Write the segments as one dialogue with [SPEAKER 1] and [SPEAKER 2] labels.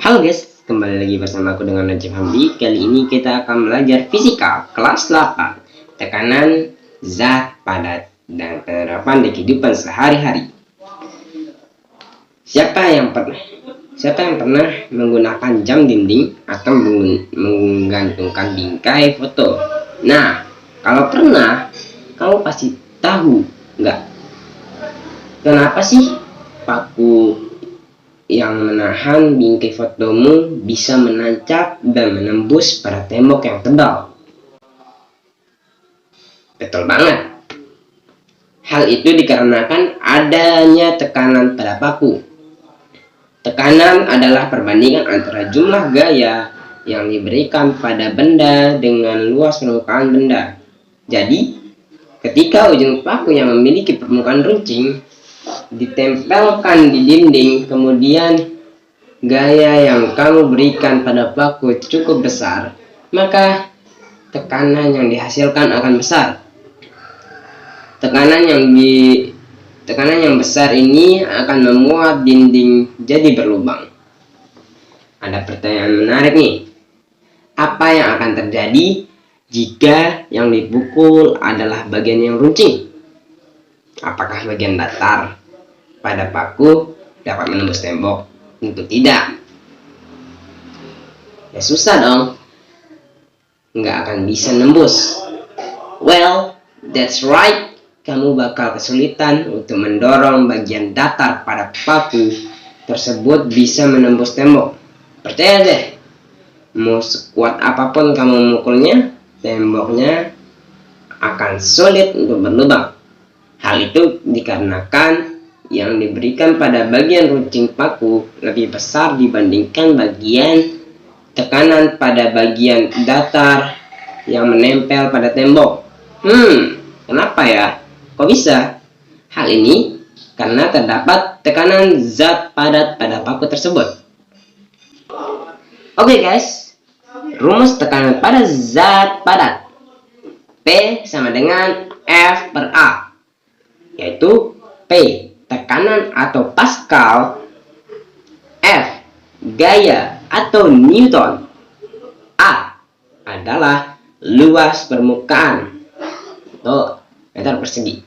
[SPEAKER 1] Halo guys, kembali lagi bersama aku dengan Najib Hamdi. Kali ini kita akan belajar fisika kelas 8, tekanan, zat, padat, dan penerapan di kehidupan sehari-hari. Siapa yang pernah menggunakan jam dinding atau menggantungkan bingkai foto? Nah, kalau pernah, kamu pasti tahu nggak? Kenapa sih paku yang menahan bingkai fotomu bisa menancap dan menembus pada tembok yang tebal? Betul banget. Hal itu dikarenakan adanya tekanan pada paku. Tekanan adalah perbandingan antara jumlah gaya yang diberikan pada benda dengan luas permukaan benda. Jadi, ketika ujung paku yang memiliki permukaan runcing ditempelkan di dinding, kemudian gaya yang kamu berikan pada paku cukup besar, maka tekanan yang dihasilkan akan besar. Tekanan yang besar ini akan memuat dinding jadi berlubang. Ada pertanyaan menarik nih. Apa yang akan terjadi jika yang dipukul adalah bagian yang runcing? Apakah bagian datar pada paku dapat menembus tembok? Tentu tidak. Ya susah dong. Nggak akan bisa nembus. Well, that's right. Kamu bakal kesulitan untuk mendorong bagian datar pada paku tersebut bisa menembus tembok. Percaya deh, mau sekuat apapun kamu memukulnya, temboknya akan sulit untuk berlubang. Hal itu dikarenakan yang diberikan pada bagian runcing paku lebih besar dibandingkan bagian tekanan pada bagian datar yang menempel pada tembok. Kenapa ya? Kok bisa? Hal ini karena terdapat tekanan zat padat pada paku tersebut. Oke guys, rumus tekanan pada zat padat. P sama dengan F per A, yaitu P tekanan atau Pascal, F gaya atau Newton, A adalah luas permukaan atau meter persegi.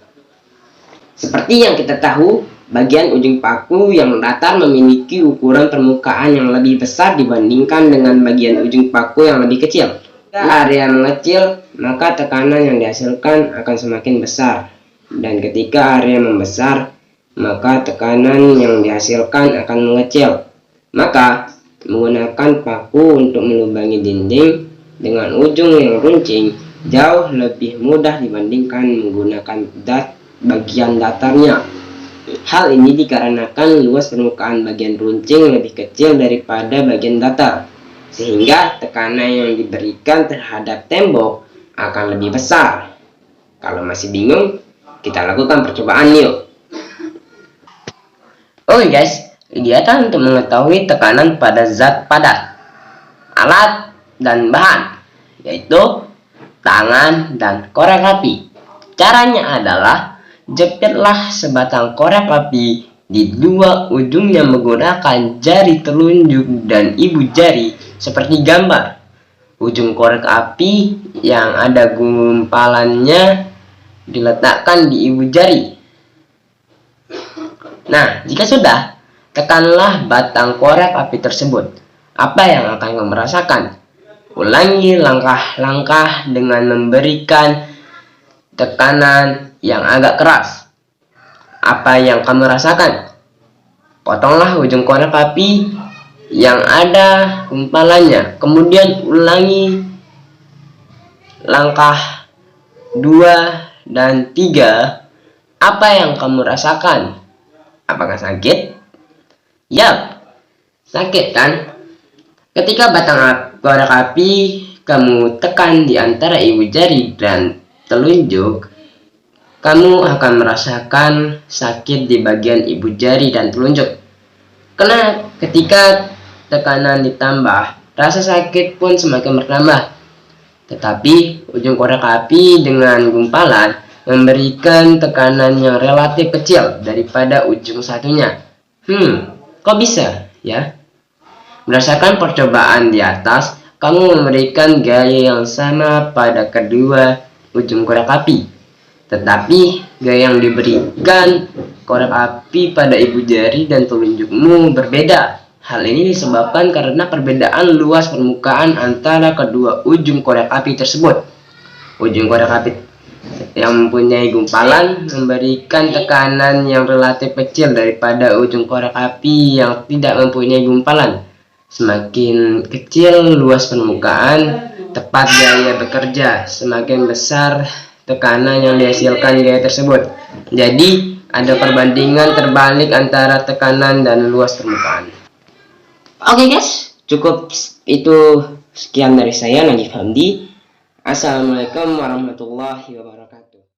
[SPEAKER 1] Seperti yang kita tahu, bagian ujung paku yang datar memiliki ukuran permukaan yang lebih besar dibandingkan dengan bagian ujung paku yang lebih kecil. Jika area mengecil, maka tekanan yang dihasilkan akan semakin besar. Dan ketika area membesar, maka tekanan yang dihasilkan akan mengecil. Maka, menggunakan paku untuk melubangi dinding dengan ujung yang runcing jauh lebih mudah dibandingkan menggunakan bagian datarnya. Hal ini dikarenakan luas permukaan bagian runcing lebih kecil daripada bagian datar, sehingga tekanan yang diberikan terhadap tembok akan lebih besar. Kalau masih bingung, kita lakukan percobaan yuk. Oke guys, kegiatan untuk mengetahui tekanan pada zat padat, alat dan bahan, yaitu tangan dan korek api. Caranya adalah jepitlah sebatang korek api di dua ujungnya menggunakan jari telunjuk dan ibu jari seperti gambar. Ujung korek api yang ada gumpalannya diletakkan di ibu jari. Nah, jika sudah, tekanlah batang korek api tersebut. Apa yang akan kamu rasakan? Ulangi langkah-langkah dengan memberikan tekanan yang agak keras. Apa yang kamu rasakan? Potonglah ujung korek api yang ada gumpalannya. Kemudian ulangi langkah 2 dan 3. Apa yang kamu rasakan? Apakah sakit? Yap, sakit kan? Ketika batang korek api kamu tekan di antara ibu jari dan telunjuk, kamu akan merasakan sakit di bagian ibu jari dan telunjuk. Karena ketika tekanan ditambah, rasa sakit pun semakin bertambah. Tetapi ujung korek api dengan gumpalan memberikan tekanan yang relatif kecil daripada ujung satunya. Kok bisa ya? Berdasarkan percobaan di atas, kamu memberikan gaya yang sama pada kedua ujung korek api. Tetapi gaya yang diberikan korek api pada ibu jari dan telunjukmu berbeda. Hal ini disebabkan karena perbedaan luas permukaan antara kedua ujung korek api tersebut. Ujung korek api yang mempunyai gumpalan memberikan tekanan yang relatif kecil daripada ujung korek api yang tidak mempunyai gumpalan. Semakin kecil luas permukaan tepat gaya bekerja, semakin besar tekanan yang dihasilkan gaya tersebut. Jadi, ada perbandingan terbalik antara tekanan dan luas permukaan. Oke guys, cukup itu sekian dari saya, Najib Hamdi. Assalamualaikum warahmatullahi wabarakatuh.